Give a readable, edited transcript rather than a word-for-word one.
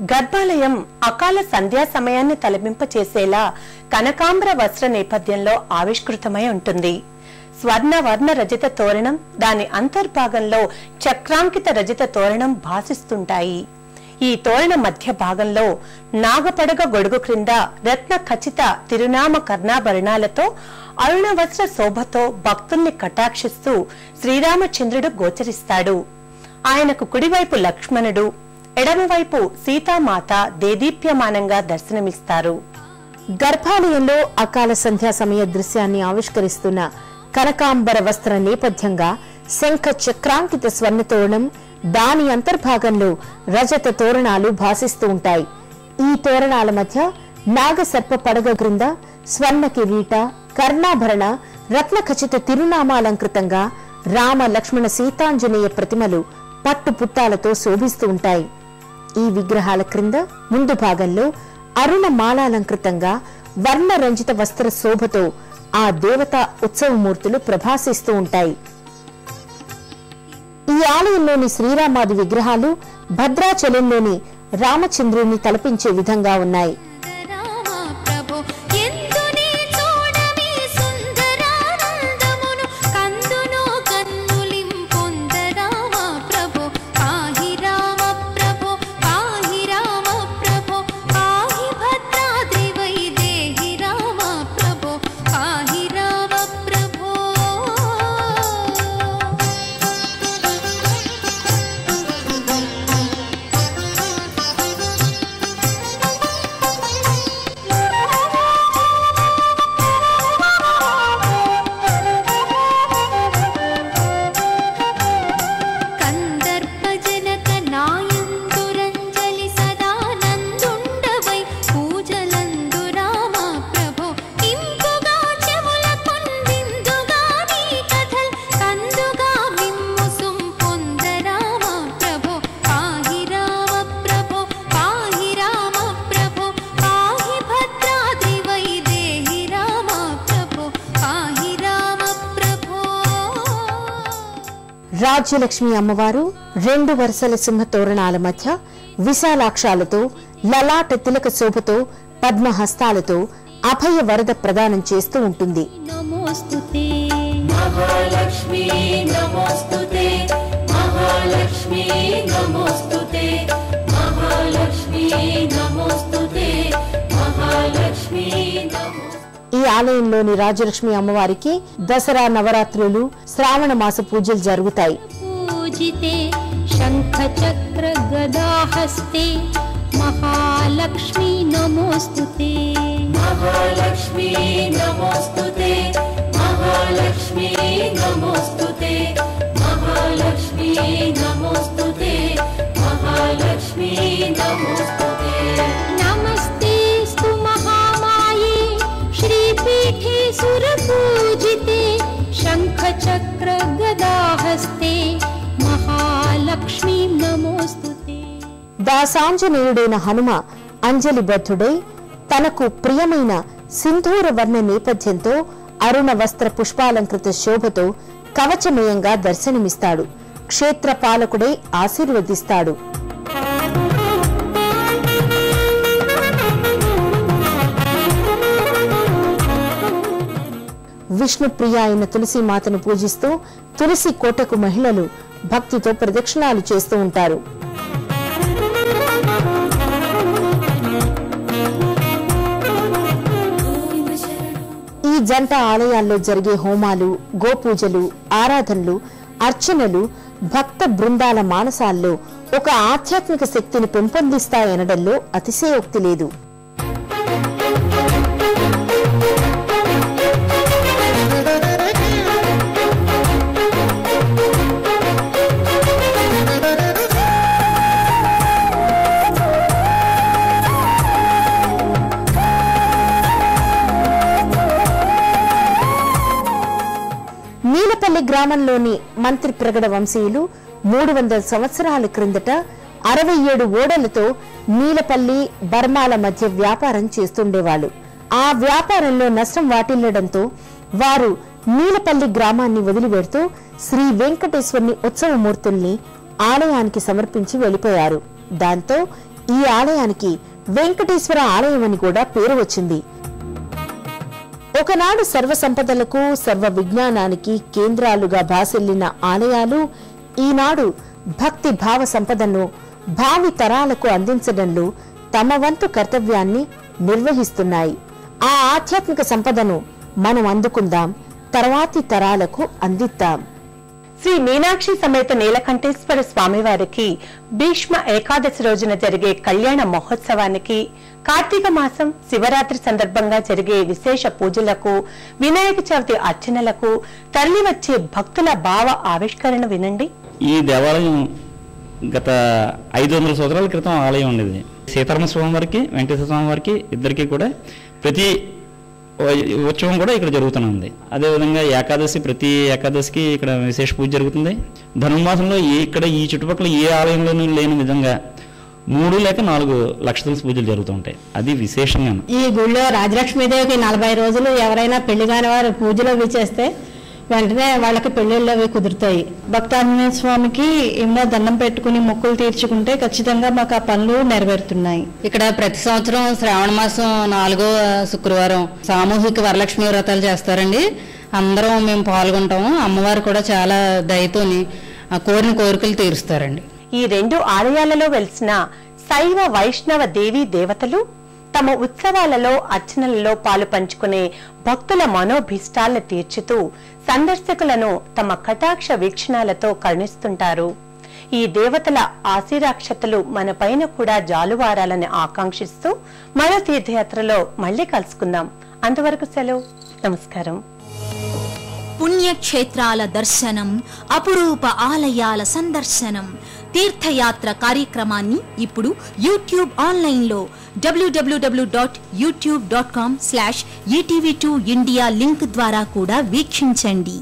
గర్భాలయం అకాల సంధ్యా సమయాన్ని తలపింపచేసేలా కనకాంబర వస్త్ర నేపథ్యంలో ఆవిష్కృతమై ఉంటుంది. స్వర్ణ వర్ణ రజిత తోరణం, దాని అంతర్భాగంలో చక్రాంకిత రజిత తోరణం భాసిస్తుంటాయి. ఈ తోరణ మధ్య భాగంలో నాగపడగ గొడుగు క్రింద రత్న ఖచ్చిత తిరునామ కర్ణాభరణాలతో అరుణ వస్త్ర శోభతో భక్తుల్ని కటాక్షిస్తూ శ్రీరామచంద్రుడు గోచరిస్తాడు. ఆయనకు కుడివైపు లక్ష్మణుడు, ఎడమవైపు సీతామాత దేదీప్యమానంగా దర్శనమిస్తారు. గర్భాలయంలో అకాల సంధ్యా సమయ దృశ్యాన్ని ఆవిష్కరిస్తున్న కనకాంబర వస్త్ర నేపథ్యంగా శంఖ చక్రాంకిత స్వర్ణ తోరణం, దాని అంతర్భాగంలో రజత తోరణాలు భాసిస్తూ ఉంటాయి. ఈ తోరణాల మధ్య నాగసర్ప పడగ క్రింద స్వర్ణ కిరీట, కర్ణాభరణ, రత్న ఖచ్చిత తిరునామాలంకృతంగా రామ లక్ష్మణ సీతాంజనేయ ప్రతిమలు పట్టు పుట్టాలతో శోభిస్తూ ఉంటాయి. ఈ విగ్రహాల క్రింద ముందు భాగంలో అరుణ మాలాలంకృతంగా వర్ణ రంజిత వస్త్ర శోభతో ఆ దేవతా ఉత్సవమూర్తులు ప్రభాసిస్తూ ఉంటాయి. ఈ ఆలయంలోని శ్రీరామాది విగ్రహాలు భద్రాచలంలోని రామచంద్రుని తలపించే విధంగా ఉన్నాయి. రాజ్యలక్ష్మి అమ్మవారు 2 వరుసల సింహ తోరణాల మధ్య విశాలాక్షాలతో, లలాట తిలక శోభతో, పద్మహస్తాలతో అభయ వరద ప్రదానం చేస్తూ ఉంటుంది. నమోస్తుతే మహాలక్ష్మి నమోస్తుతే మహాలక్ష్మి నమోస్తుతే మహాలక్ష్మి నమోస్తుతే మహాలక్ష్మి నమోస్తుతే. ఈ ఆలయంలోని రాజలక్ష్మి అమ్మవారికి దసరా, నవరాత్రులు, శ్రావణ మాస పూజలు జరుగుతాయి. పూజితే శంఖ చక్ర గదాహస్తే మహాలక్ష్మి నమోస్తుతే మహాలక్ష్మి నమోస్తుతే మహాలక్ష్మి నమోస్తుతే మహాలక్ష్మి నమోస్తుతే మహాలక్ష్మి నమోస్తుతే. నమస్తేస్తు మహామాయే శ్రీపీఠే సురపూజితే శంఖ చక్ర గదాహస్తే మహాలక్ష్మి నమోస్తుతే. దాసాంజనేయుడైన హనుమ అంజలిబద్ధుడై తనకు ప్రియమైన సింధూర వర్ణ నేపథ్యంతో అరుణ వస్త్ర పుష్పాలంకృత శోభతో కవచమయంగా దర్శనమిస్తాడు. క్షేత్ర పాలకుడై ఆశీర్వదిస్తాడు. విష్ణుప్రియ అయిన తులసీమాతను పూజిస్తూ తులసి కోటకు మహిళలు భక్తితో ప్రదక్షిణాలు చేస్తూ ఉంటారు. ఈ జంట ఆలయాల్లో జరిగే హోమాలు, గోపూజలు, ఆరాధనలు, అర్చనలు భక్త బృందాల మానసాల్లో ఒక ఆధ్యాత్మిక శక్తిని పెంపొందిస్తాయనడంలో అతిశయోక్తి లేదు. నీలపల్లి గ్రామంలోని మంత్రి ప్రగడ వంశీయులు 300 సంవత్సరాల క్రిందట 67 ఓడలతో నీలపల్లి, బర్మాల మధ్య వ్యాపారం చేస్తుండేవాళ్లు. ఆ వ్యాపారంలో నష్టం వాటిల్లడంతో వారు నీలపల్లి గ్రామాన్ని వదిలిపెడుతూ శ్రీ వెంకటేశ్వరుని ఉత్సవమూర్తుల్ని ఆలయానికి సమర్పించి వెళ్లిపోయారు. దాంతో ఈ ఆలయానికి వెంకటేశ్వర ఆలయం అని కూడా పేరు వచ్చింది. ఒకనాడు సర్వ సంపదలకు సర్వ విజ్ఞానానికి కేంద్రాలుగా భాసిల్లిన ఆలయాలు ఈనాడు భక్తి భావ సంపదను భావి తరాలకు అందించడంలో తమ వంతు కర్తవ్యాన్ని నిర్వహిస్తున్నాయి. ఆ ఆధ్యాత్మిక సంపదను మనం అందుకుందాం, తర్వాతి తరాలకు అందిద్దాం. శ్రీ మీనాక్షి సమేత నీలకంఠేశ్వర స్వామివారికి భీష్మ ఏకాదశి రోజున జరిగే కళ్యాణ మహోత్సవానికి, కార్తీక మాసం శివరాత్రి సందర్భంగా జరిగే విశేష పూజలకు, వినాయక చవితి అర్చనలకు తరలివచ్చే భక్తుల భావ ఆవిష్కరణ వినండి. ఈ దేవాలయం గత 500 సంవత్సరాల క్రితం ఆలయం ఉండేది. సీతారామ స్వామి వారికి, వెంకటేశ్వర స్వామి వారికి ఇద్దరికి కూడా ప్రతి ఉత్సవం కూడా ఇక్కడ జరుగుతుంది. అదేవిధంగా ఏకాదశి, ప్రతి ఏకాదశికి ఇక్కడ విశేష పూజ జరుగుతుంది. ధనుర్మాసంలో ఇక్కడ ఈ చుట్టుపక్కల ఏ ఆలయంలోనూ లేని విధంగా 3 లేక 4 లక్షల పూజలు జరుగుతూ ఉంటాయి. అది విశేషంగా. ఈ గుళ్ళో రాజలక్ష్మీదేవికి 40 రోజులు ఎవరైనా పెళ్లి కాని వారు పూజలు అవి చేస్తే వెంటనే వాళ్ళకి పెళ్లిళ్ళు అవి కుదురుతాయి. భక్తాంజనేయ స్వామికి ఏమో దండం పెట్టుకుని మొక్కులు తీర్చుకుంటే ఖచ్చితంగా మాకు ఆ పనులు నెరవేరుతున్నాయి. ఇక్కడ ప్రతి సంవత్సరం శ్రావణ మాసం 4వ శుక్రవారం సామూహిక వరలక్ష్మి వ్రతాలు చేస్తారండి. అందరం మేము పాల్గొంటాము. అమ్మవారు కూడా చాలా దయతోని కోరిన కోరికలు తీరుస్తారండి. ఈ 2 ఆలయాలలో వెలిసిన శైవ వైష్ణవ దేవీ దేవతలు తమ ఉత్సవాలలో, అర్చనలలో పాలు పంచుకునే భక్తుల మనోభీష్టాలను తీర్చుతూ సందర్శకులను తమ కటాక్ష వీక్షణాలతో కరుణిస్తుంటారు. ఈ దేవతల ఆశీర్వాక్షతలు మన పైన కూడా జాలువారాలని ఆకాంక్షిస్తూ మరో తీర్థయాత్రలో మళ్లీ కలుసుకుందాం. అంతవరకు సెలవు. నమస్కారం. పుణ్యక్షేత్రాల దర్శనం, అపురూప ఆలయాల సందర్శనం, తీర్థయాత్ర కార్యక్రమాన్ని ఇప్పుడు యూట్యూబ్ ఆన్లైన్లో www.youtube.com/etv2india లింక్ ద్వారా కూడా వీక్షించండి.